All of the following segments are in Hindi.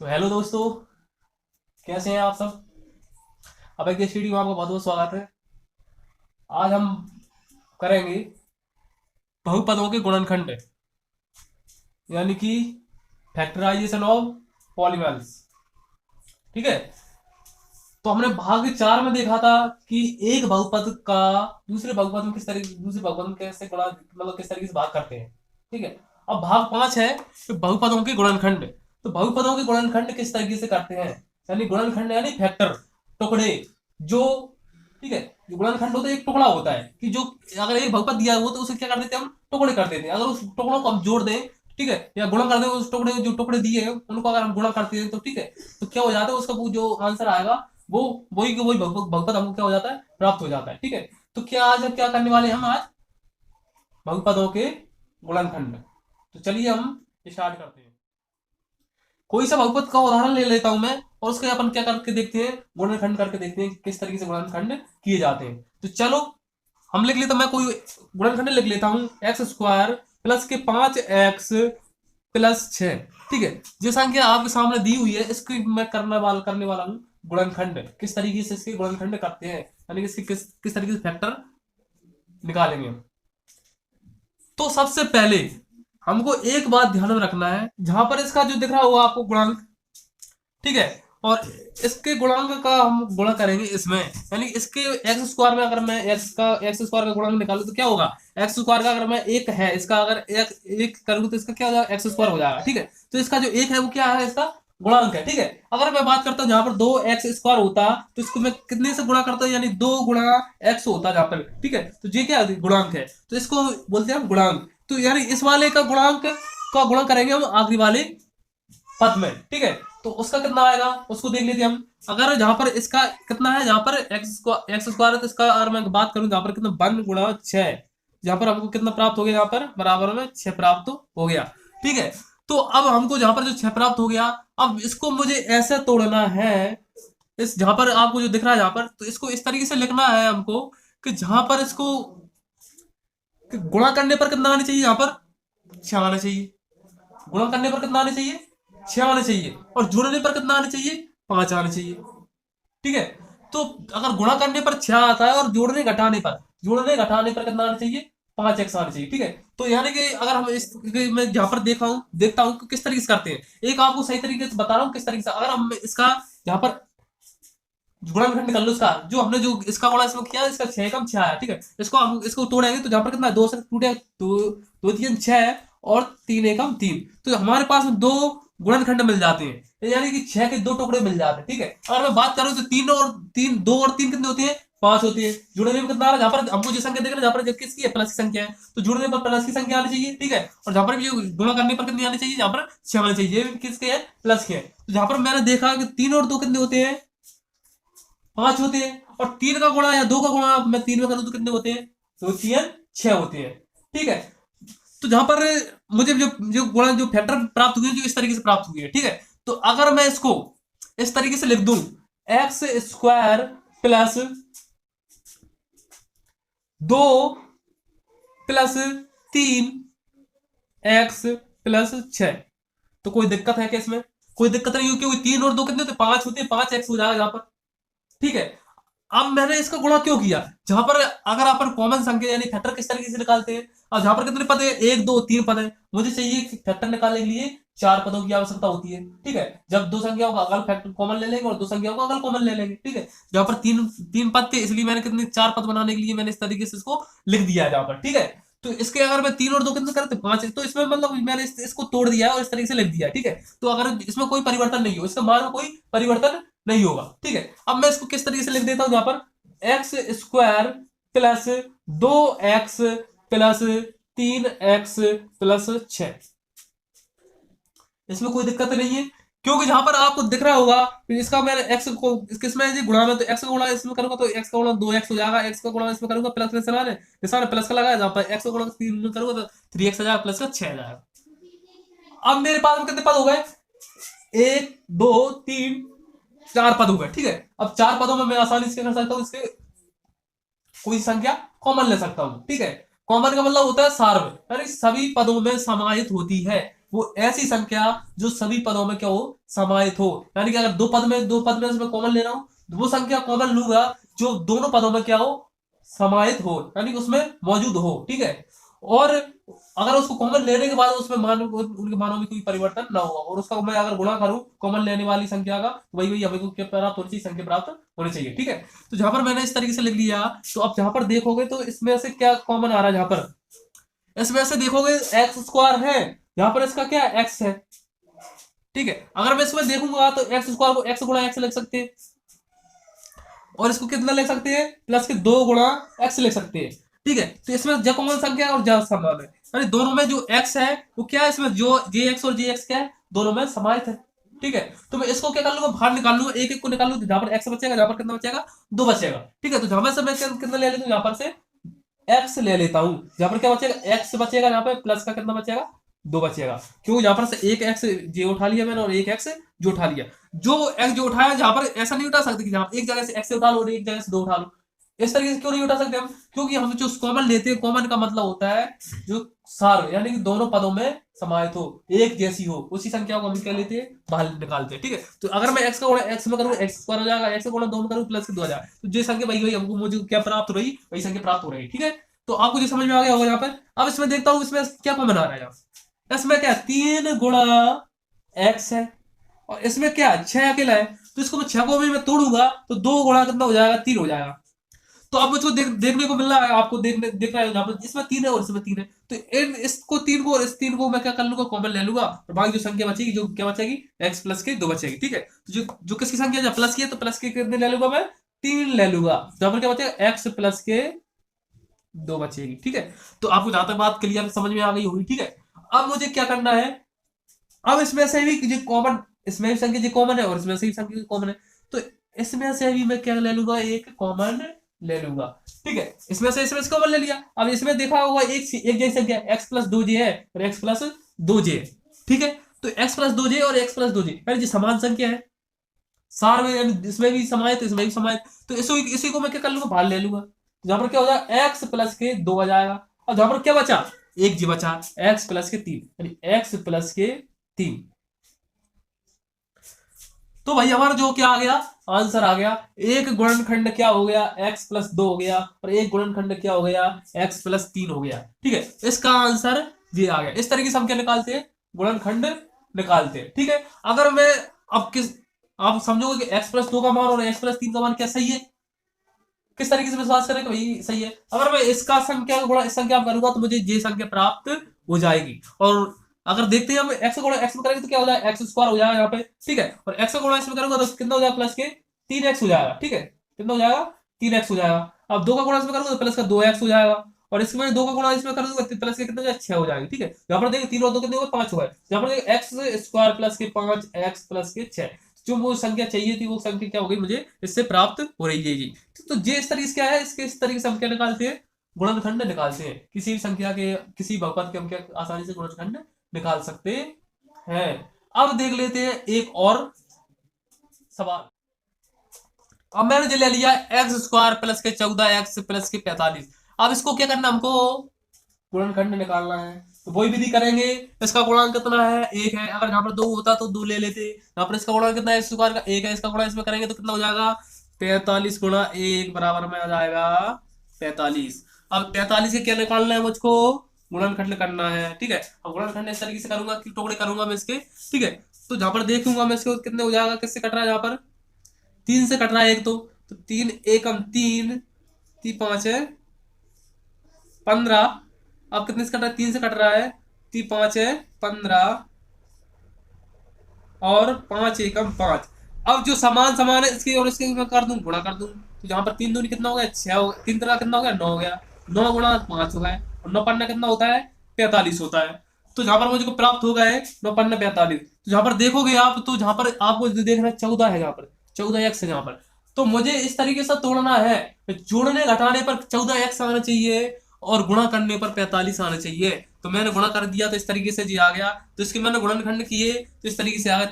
तो हेलो दोस्तों, कैसे हैं आप सब। अब एक स्टूडियो में आपका बहुत बहुत स्वागत है। आज हम करेंगे बहुपदों के गुणनखंड, यानी कि फैक्टराइजेशन ऑफ पॉलीमर्स। ठीक है। तो हमने भाग 4 में देखा था कि एक बहुपद का दूसरे बहुपद में किस तरीके दूसरे बहुपद में कैसे गुणा मतलब किस तरीके से भाग करते हैं। ठीक है। अब भाग 5 है कि बहुपदों के गुणनखंड। तो बहुपदों के गुणनखंड किस तरीके से करते हैं, यानी गुणनखंड यानी फैक्टर, टुकड़े जो। ठीक है। जो गुणनखंड होता है एक टुकड़ा होता है कि जो अगर एक बहुपद दिया हो तो उसे क्या कर देते हैं हम, टुकड़े कर देते हैं। अगर उस टुकड़ों को हम जोड़ दें, ठीक है, या गुणा कर दें उस टुकड़े जो टुकड़े दिए हैं उनको अगर हम गुणा करते हैं तो ठीक है, तो क्या हो जाता है उसका वो जो आंसर आएगा वो वही के वही बहुपद हमको क्या हो जाता है, प्राप्त हो जाता है। ठीक है। तो क्या आज हम क्या करने वाले हैं, हम आज बहुपदों के गुणनखंड। तो चलिए हम स्टार्ट करते हैं। कोई सा बहुपद का उदाहरण ले लेता हूं मैं और उसके अपन क्या करके देखते हैं, गुणनखंड करके देखते हैं कि किस तरीके से गुणनखंड किए जाते हैं। तो चलो हम लिख लेता, मैं कोई गुणनखंड लिख लेता हूं, एक्स स्क्वायर प्लस के 5x+6। ठीक है। जो संख्या आपके सामने दी हुई है इसकी मैं करने वाला हूं गुणनखंड। किस तरीके से इसके गुणनखंड करते हैं, यानी कि इसके किस तरीके से फैक्टर निकालेंगे हम। तो सबसे पहले हमको एक बात ध्यान में रखना है, जहां पर इसका जो दिख रहा होगा आपको गुणांक, ठीक है, और इसके गुणांक का हम गुणा करेंगे इसमें, यानी इसके एक्स स्क्वायर में अगर मैं एक्स स्क्वायर का गुणांक निकालू तो क्या होगा, एक्स स्क्वायर का अगर मैं एक है इसका अगर एक एक करूँ तो इसका क्या हो जाएगा, एक्स स्क्वायर हो जाएगा। ठीक है। तो इसका जो एक है वो क्या है, इसका गुणांक है। ठीक है। अगर मैं बात करता हूँ जहां पर 2x² होता तो इसको मैं कितने से गुणा करता हूँ, यानी 2 गुणा x होता जहां पर। ठीक है। तो ये क्या गुणांक है, तो इसको बोलते हैं हम गुणांक। तो यानी इस वाले का गुणांक का गुणा करेंगे हम आखिरी वाले पद में। ठीक है। तो उसका कितना आएगा उसको देख लेते हैं हम। अगर जहां पर इसका कितना है, जहां पर एक्स स्क्वायर है तो इसका अगर मैं बात करूं जहां पर कितना 1 गुणा 6, जहां पर हमको कितना प्राप्त हो गया, जहां पर बराबर में 6 प्राप्त हो गया। ठीक है। तो अब हमको जहां पर जो 6 प्राप्त हो गया, अब इसको मुझे ऐसे तोड़ना है, इस जहां पर आपको जो दिख रहा है जहां पर, तो इसको इस तरीके से लिखना है हमको कि जहां पर इसको कि गुणा करने पर कितना आना चाहिए, यहाँ पर 6 आना चाहिए। गुणा करने पर कितना आना चाहिए, 6 आना चाहिए, और जोड़ने पर कितना आना चाहिए, 5 आना चाहिए। ठीक है। तो अगर गुणा करने पर 6 आता है और जोड़ने घटाने पर कितना आना चाहिए, 5x आना चाहिए। ठीक है। तो यानी कि अगर हम इस मैं जहां पर देखता हूं कि किस तरीके से करते हैं, एक आपको सही तरीके से बता रहा हूं किस तरीके से। अगर हम इसका जहां पर गुणनखंड निकाल लो, इसका जो हमने जो इसका गुणा इसमें किया इसका 6 कम 6 आया। ठीक है। इसको हम इसको तोड़ेंगे तो जहां पर कितना 2 से टूटे, दो दो तीन 6 और 3 एकम 3, तो हमारे पास दो गुणनखंड मिल जाते हैं, यानी कि 6 के दो टुकड़े मिल जाते हैं। ठीक है। अगर मैं बात करूं तो 2 और 3 कितने होते हैं, 5 होती है। जुड़ने में कितना आ रहा है, जहां पर हमको जो संख्या देख रहे हैं जहां पर किसकी है, प्लस की संख्या है, तो जुड़ने पर प्लस की संख्या आनी चाहिए। ठीक है। और जहां पर भी गुणा करने पर कितनी आनी चाहिए, जहां पर 6 आनी चाहिए, ये किसके है, प्लस के है। तो जहां पर मैंने देखा कि 3 और 2 कितने होते हैं, 5 होते हैं, और 3 का गुणा या 2 का गुणा मैं 3 में करूं तो कितने होते हैं, 2 3 6 होते हैं। ठीक है। तो जहां पर मुझे जो जो गुणा जो फैक्टर प्राप्त हुए जो इस तरीके से प्राप्त हुए। ठीक है। तो अगर मैं इसको इस तरीके से लिख दूं, x² प्लस 2 प्लस 3x+6, तो कोई दिक्कत है क्या इसमें, कोई दिक्कत नहीं, क्योंकि 3 और 2 कितने होते, 5 होते हैं, 5x हो जाएगा यहाँ पर। ठीक है। अब मैंने इसका गुणा क्यों किया, जहां पर अगर अपन कॉमन संख्या यानी फैक्टर किस तरीके से निकालते हैं, और जहां पर कितने पद है, 1 2 3 पद है, मुझे चाहिए कि फैक्टर निकालने के लिए 4 पदों की आवश्यकता होती है। ठीक है। जब दो संख्याओं का अगल फैक्टर कॉमन ले लेंगे और दो संख्याओं का अगल कॉमन ले लेंगे। ठीक है। जहां पर तीन तीन पद थे इसलिए मैंने कितने 4 पद बनाने के लिए मैंने इस तरीके से इसको लिख दिया है जहां पर। ठीक है। तो इसके अगर मैं 3 और 2 कितने करते 5, तो इसमें मतलब मैंने इसको तोड़ दिया है और इस तरीके से लिख दिया है। ठीक है। तो अगर इसमें कोई परिवर्तन नहीं हो, इसका मान में कोई परिवर्तन नहीं होगा। ठीक है। अब मैं इसको किस तरीके से लिख देता हूं, जहां पर x² plus 2x plus 3x+6, इसमें कोई दिक्कत नहीं है, क्योंकि जहां पर आपको दिख रहा होगा इसका मैंने x को किसमें जी गुणा में, तो x का गुणा इसमें करूंगा तो x का गुणा 2x हो जाएगा, x का गुणा इसमें करूंगा प्लस निशान है, निशान प्लस का लगाया, जहां पर x का गुणा 3 में करूंगा तो 3x आ जाएगा, प्लस का 6 आ जाएगा। अब मेरे पास में कितने पद हो गए, 1 2 3 4 पद हो गए। ठीक है। अब 4 पदों में मैं आसानी से कर सकता हूँ, इसके कोई संख्या कॉमन ले सकता हूं। ठीक है। कॉमन का मतलब होता है सार्व, यानी सभी पदों में समाहित होती है। वो ऐसी संख्या जो सभी पदों में क्या हो, समाहित हो। यानी कि अगर दो पद में इसमें कॉमन ले रहा हूं, तो वो संख्या कॉमन लूंगा जो दोनों पदों में क्या हो, समाहित हो, यानी कि उसमें मौजूद हो। ठीक है, और अगर उसको कॉमन लेने के बाद उसमें मान उनके मानों में कोई परिवर्तन ना होगा, और उसका मैं अगर गुणा करूं कॉमन लेने वाली संख्या का, वही वही हमें को क्या प्राप्त होनी चाहिए, संख्या प्राप्त होनी चाहिए। ठीक है, तो जहां पर मैंने इस तरीके से लिख लिया, तो अब जहां पर देखोगे तो इसमें से क्या कॉमन आ रहा है, जहां पर इसमें से देखोगे एक्स स्क्वायर है, यहाँ पर इसका क्या एक्स है। ठीक है, अगर मैं इसमें देखूंगा तो एक्स स्क्वायर को एक्स गुणा एक्स लिख सकते हैं, और इसको कितना लिख सकते हैं, प्लस के 2 गुणा एक्स लिख सकते हैं। ठीक है, तो इसमें ज कॉमन संख्या और ज समान है, यानी दोनों में जो एक्स है वो क्या है, इसमें जो जे एक्स और जे एक्स क्या है, दोनों में समाहित है। ठीक है, तो मैं इसको क्या कर लूंगा, बाहर निकाल लूंगा, एक एक को निकाल लूंगा, जहां पर एक्स बचेगा, जहां पर कितना बचेगा, 2 बचेगा। ठीक है, तो जहां से मैं कितना ले लेता हूँ, यहाँ पर से एक्स ले लेता हूं, जहां पर क्या बचेगा, एक्स बचेगा, यहाँ पे प्लस का कितना बचेगा, 2 बचेगा। क्यों, यहाँ पर से एक एक्स जे उठा लिया मैंने और एक एक्स जो उठा लिया, जो एक्स जो उठाया, जहां पर ऐसा नहीं उठा सकते कि जहां एक जगह से एक्स उठा लो और एक जगह से 2 उठा लो, इस तरीके से क्यों नहीं उठा सकते हम, क्योंकि हम जो कॉमन लेते हैं, कॉमन का मतलब होता है जो सार, यानी कि दोनों पदों में समाहित हो, एक जैसी हो, उसी संख्या को हम क्या लेते हैं, बाहर निकालते हैं। ठीक है, तो अगर मैं एक्स का गुणा एक्स में करूँ, एक्स स्क्वायर हो जाएगा, एक्स का गुणा 2 में करूँ, प्लस के 2 आ जाएगा, तो जो संख्या वही वही हमको मुझे क्या प्राप्त हो रही, वही संख्या प्राप्त हो रही। ठीक है, तो आपको जो समझ में आ गया होगा यहाँ पर। अब इसमें देखता हूँ इसमें क्या कॉमन आ रहा है, यहाँ इसमें क्या 3 गुणा एक्स है, और इसमें क्या 6 अकेला है, तो इसको मैं 6 को भी मैं तोड़ूंगा तो 2 गुणा कितना हो जाएगा, 3 हो जाएगा। तो अब मुझको देखने को मिल रहा है, आपको देख रहा है यहाँ पर, इसमें 3 है और इसमें 3 है, तो इन इसको 3 को और इस 3 को मैं क्या कर लूंगा, कॉमन ले लूंगा, और बाकी जो संख्या बचेगी, जो क्या बचेगी, एक्स प्लस के 2 बचेगी। ठीक है, तो जो जो किसकी संख्या जब प्लस की है, तो प्लस के कितने ले लूंगा मैं, 3 ले लूंगा, जहां पर क्या बचेगा, एक्स प्लस के 2 बचेगी। ठीक है, तो आपको जहां तक बात क्लियर समझ में आ गई होगी। ठीक है, अब मुझे क्या करना है, अब इसमें से भी जो कॉमन, इसमें भी संख्या जो कॉमन है और इसमें से भी संख्या कॉमन है, तो इसमें से भी मैं क्या ले लूंगा, एक कॉमन ले लूंगा। ठीक है, इसमें से कॉमन ले लिया। अब इसमें देखा होगा एक जैसी संख्या एक्स प्लस 2 जे है और एक्स प्लस 2 जे। ठीक है, तो एक्स प्लस 2 जे और एक्स प्लस 2 जे यानी जो समान संख्या है, सार में, यानी इसमें भी समाहित, इसमें भी समाहित, तो इसी को मैं क्या कर लूंगा, बाहर ले लूंगा, जहां पर क्या हो जाएगा, एक्स प्लस के 2 आ जाएगा, और जहां पर क्या बचा, एक जी बचा, एक्स प्लस के 3, यानी एक्स प्लस के 3। तो भाई हमारा जो क्या आ गया, आंसर आ गया, एक गुणनखंड क्या हो गया, x प्लस 2 हो गया, और एक गुणनखंड क्या हो गया, x प्लस 3 हो गया। ठीक है, इसका आंसर ये आ गया। इस तरीके से हम क्या निकालते हैं, गुणनखंड निकालते हैं। ठीक है, अगर मैं अब आप समझोगे कि x प्लस 2 का मान और x प्लस 3 का मान क्या सही है, किस तरीके से विश्वास करें कि भाई सही है, अगर मैं इसका संख्या गुणा इस संख्या में करूंगा तो मुझे ये संख्या प्राप्त हो जाएगी। और अगर देखते हैं हम एक्स का गुणा एक्स में करेंगे तो क्या हो जाएगा, एक्स स्क्वायर हो जाएगा यहाँ पे। ठीक है, और एक्स का गुणा एक्स में करूंगा तो कितना हो जाएगा, प्लस के 3x हो जाएगा। ठीक है, कितना हो जाएगा, 3x हो जाएगा। अब 2 का गुणा इसमें करूंगा तो प्लस का 2x हो जाएगा, और इसमें 2 का गुणा इसमें करूंगा तो प्लस के कितना हो जाएगा, 6 हो जाएगा। ठीक है, यहाँ पर देखिए 3 और 2 कितने हो गए, 5 हो गए, यहाँ पर देखिए एक्स स्क्वायर प्लस के 5 एक्स प्लस के 6, जो वो संख्या चाहिए थी वो संख्या क्या हो गई, मुझे इससे प्राप्त हो रही है जी। तो ये इस तरीके से क्या है, इसके इस तरीके से हम क्या निकालते हैं, गुणनखंड निकालते हैं, किसी भी संख्या के किसी बहुपद के हम क्या आसानी से गुणनखंड निकाल सकते हैं। अब देख लेते हैं एक और सवाल। अब मैंने जो ले लिया एक्स स्क्वायर प्लस के 14 एक्स प्लस के 45, अब इसको क्या करना, हमको गुणनखंड निकालना है, तो वही विधि करेंगे। इसका गुणांक कितना है, एक है, अगर यहाँ पर 2 होता तो 2 ले लेते, यहाँ पर इसका गुणांक कितना है, स्क्वायर का 1 है, इसका गुणा इसमें करेंगे तो कितना हो जाएगा, 45 गुणा 1 बराबर में आ जाएगा 45। अब 45 के क्या निकालना है मुझको, गुणनखंड करना है। ठीक है, अब गुणनखंड इस तरीके से करूंगा कि टुकड़े करूंगा मैं इसके। ठीक है, तो जहां पर देखूंगा मैं इसको कितने हो जाएगा, किससे कट रहा है, यहाँ पर 3 से कट रहा है एक, तो 3 एकम 3, 5 है 15, अब कितने से कट रहा है, 3 से कट रहा है, 5 है 15, और 5 एकम 5। अब जो समान समान है इसके और इसके मैं कर दूं, गुणा कर दूं, तो जहां पर 3 दूनी कितना हो गया, 6 हो गया, 3 तरह कितना हो गया, 9 हो गया, 9 गुणा 5 हो गया, और 9 पन्ना कितना होता है, 45 होता है। तो जहां पर मुझे प्राप्त हो गए 9 पन्ना 45, तो जहां पर देखोगे आप, तो जहां पर आपको देखना है 14 है, जहां पर 14 एक्स है जहां पर, तो मुझे इस तरीके से तोड़ना है, जोड़ने घटाने पर 14 एक्स आना चाहिए और गुणा करने पर 45 आना चाहिए। तो मैंने गुणा कर दिया तो इस तरीके से जी आ गया, तो इसके मैंने गुणनखंड किए तो इस तरीके से आ गया,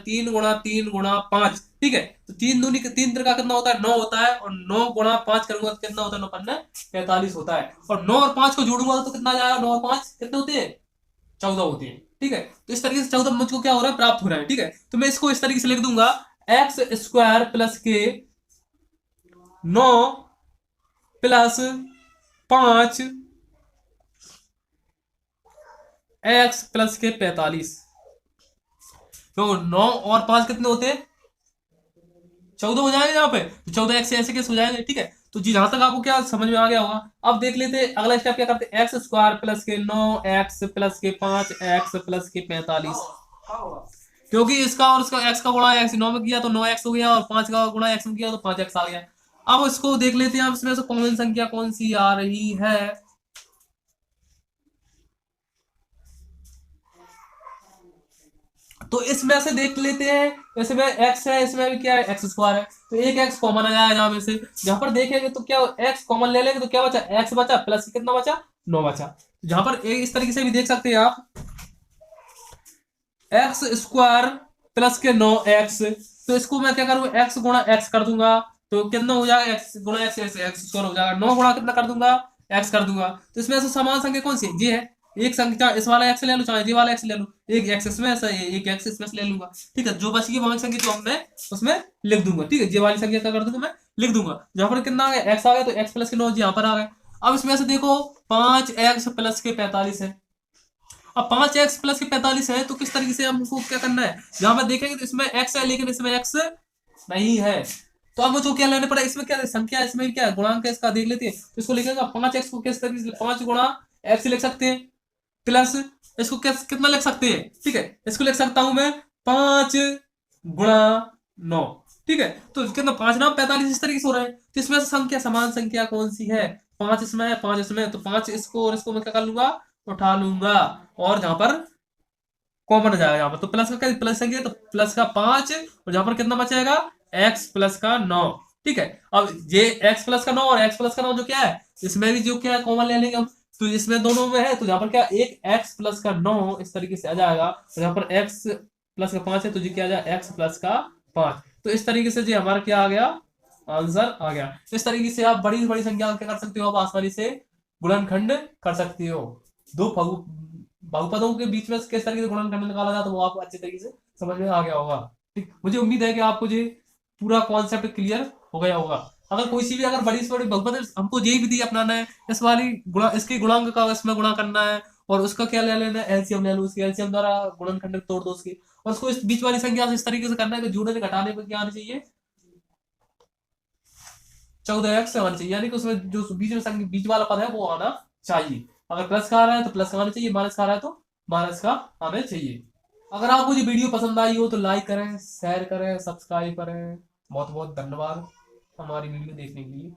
3 गुणा 5। ठीक है, तो 3 दूनी 3 का कितना होता है, 9 होता है, और 9 गुणा 5 करूंगा तो कितना होता है, 9 पन्ना 45 होता है, और 9 और 5 को जोड़ूंगा तो कितना आ जाएगा, 9 और 5 कितने होते हैं, 14 होते हैं। ठीक है। तो इस तरीके से 14 मुझको क्या हो रहा है, प्राप्त हो रहा है। ठीक है, तो मैं इसको इस तरीके से लिख दूंगा, एक्स स्क्वायर प्लस के 9 प्लस 5 एक्स प्लस के 45। तो 9 और 5 कितने होते हैं, 14 हो जाएंगे यहाँ पे। तो 14 एक्स ऐसे कैसे हो जाएंगे। ठीक है, तो जी जहां तक आपको क्या समझ में आ गया होगा। अब देख लेते हैं अगला स्टेप क्या करते हैं, एक्स स्क्वायर प्लस के 9 एक्स प्लस के 5 एक्स प्लस के 45। क्योंकि इसका और इसका एक्स का गुणा एक्स 9 में किया तो 9 एक्स हो गया, और 5 का गुणा एक्स में किया तो 5 एक्स आ गया। अब इसको देख लेते हैं, अब इसमें से कॉमन संख्या कौन सी आ रही है। तो इसमें से देख लेते हैं, इसमें एक्स है, इसमें भी क्या है, एक्स स्क्वायर है। तो एक एक्स कॉमन आ जाएगा यहाँ में से। जहां पर देखेंगे तो क्या एक्स कॉमन ले लेंगे तो क्या बचा, एक्स बचा प्लस कितना बचा, 9 बचा। जहां पर इस तरीके से भी देख सकते हैं आप, एक्स स्क्वायर प्लस के 9 एक्स। तो इसको मैं क्या करूंगा, एक्स गुणा एक्स कर दूंगा। तो कितना हो जाएगा, एक्स गुणा एक्स, एक्स स्क्वायर हो जाएगा। 9 गुणा कितना कर दूंगा, एक्स कर दूंगा। तो इसमें से समान संख्या कौन सी ये है, एक संख्या इस वाला एक्स ले लो चाहे ये वाला एक्स ले लो, एक एक्स इसमें ऐसा एक एक्स इसमें से ले लूंगा। ठीक है, जो बची है वही संख्या जो मैं उसमें लिख दूंगा। ठीक है, ये वाली संख्या क्या कर दूंगा, मैं लिख दूंगा। जहां पर कितना आ गया, एक्स आ गया, तो एक्स प्लस के 9 यहाँ पर आ गए। अब इसमें से देखो 5 एक्स प्लस के 45 है। अब 5 एक्स प्लस के 45 है, तो किस तरीके से हमको क्या करना है, जहां पर देखेंगे तो इसमें एक्स है लेकिन इसमें एक्स नहीं है। तो अब मुझे क्या लेना पड़ा, इसमें क्या संख्या, इसमें क्या गुणांक है इसका देख लेते हैं। तो इसको लिखेगा 5 एक्स को किस तरीके से 5 गुणा एक्स लिख सकते हैं, प्लस इसको कितना लिख सकते हैं। ठीक है, इसको लिख सकता हूं मैं 5 गुणा 9। ठीक है, तो कितना 5 9 45 इस तरीके से हो रहा है। तो इसमें से संख्या समान संख्या कौन सी है, 5 इसमें है 5 इसमें, तो 5 इसको और इसको मैं क्या कर लूंगा, उठा लूंगा। और जहां पर कॉमन हो जाएगा यहाँ पर, तो प्लस का क्या प्लस संख्या, तो प्लस का 5, और जहां पर कितना बचेगा, एक्स प्लस का 9। ठीक है, अब ये एक्स प्लस का 9 और एक्स प्लस का 9 जो क्या है, इसमें भी जो क्या है कॉमन ले लेंगे हम। तो इसमें दोनों में है, तो जहां पर क्या एक एक्स प्लस का 9 इस तरीके से आ जाएगा, और जहां पर एक्स प्लस का 5 है तो जी क्या आ जाएगा, एक्स प्लस का 5। तो इस तरीके से जी हमारा क्या आ गया, आंसर आ गया। इस तरीके से आप बड़ी बड़ी संख्या क्या कर सकते हो, आप आसानी से गुणनखंड कर सकते हो। दो बहुपदों के बीच में किस तरीके से गुणनखंड निकाला जाए, तो वो आपको अच्छे तरीके से समझ में आ गया होगा। ठीक, मुझे उम्मीद है कि आपको ये पूरा कॉन्सेप्ट क्लियर हो गया होगा। अगर कोई सी भी अगर बड़ी से बड़ी बहुपद है, हमको यही विधि अपनाना है, इस वाली गुणा इसके गुणांक का इसमें गुणा करना है, और उसका क्या ले लेना है, एलसीएम ले लो, उसकी एलसीएम द्वारा गुणनखंड तोड़ दो उसकी, और उसको इस बीच वाली संख्या से इस तरीके से करना है कि जोड़ने से घटाने पर क्या आना चाहिए, 14 एक्स आना चाहिए। यानी कि उसमें जो बीच में बीच वाला पद है वो आना चाहिए। अगर प्लस का आ रहा है तो प्लस का आना चाहिए, माइनस का आ रहा है तो माइनस का आना चाहिए। अगर आपको ये वीडियो पसंद आई हो तो लाइक करें, शेयर करें, सब्सक्राइब करें। बहुत बहुत धन्यवाद हमारी वीडियो देखने के लिए।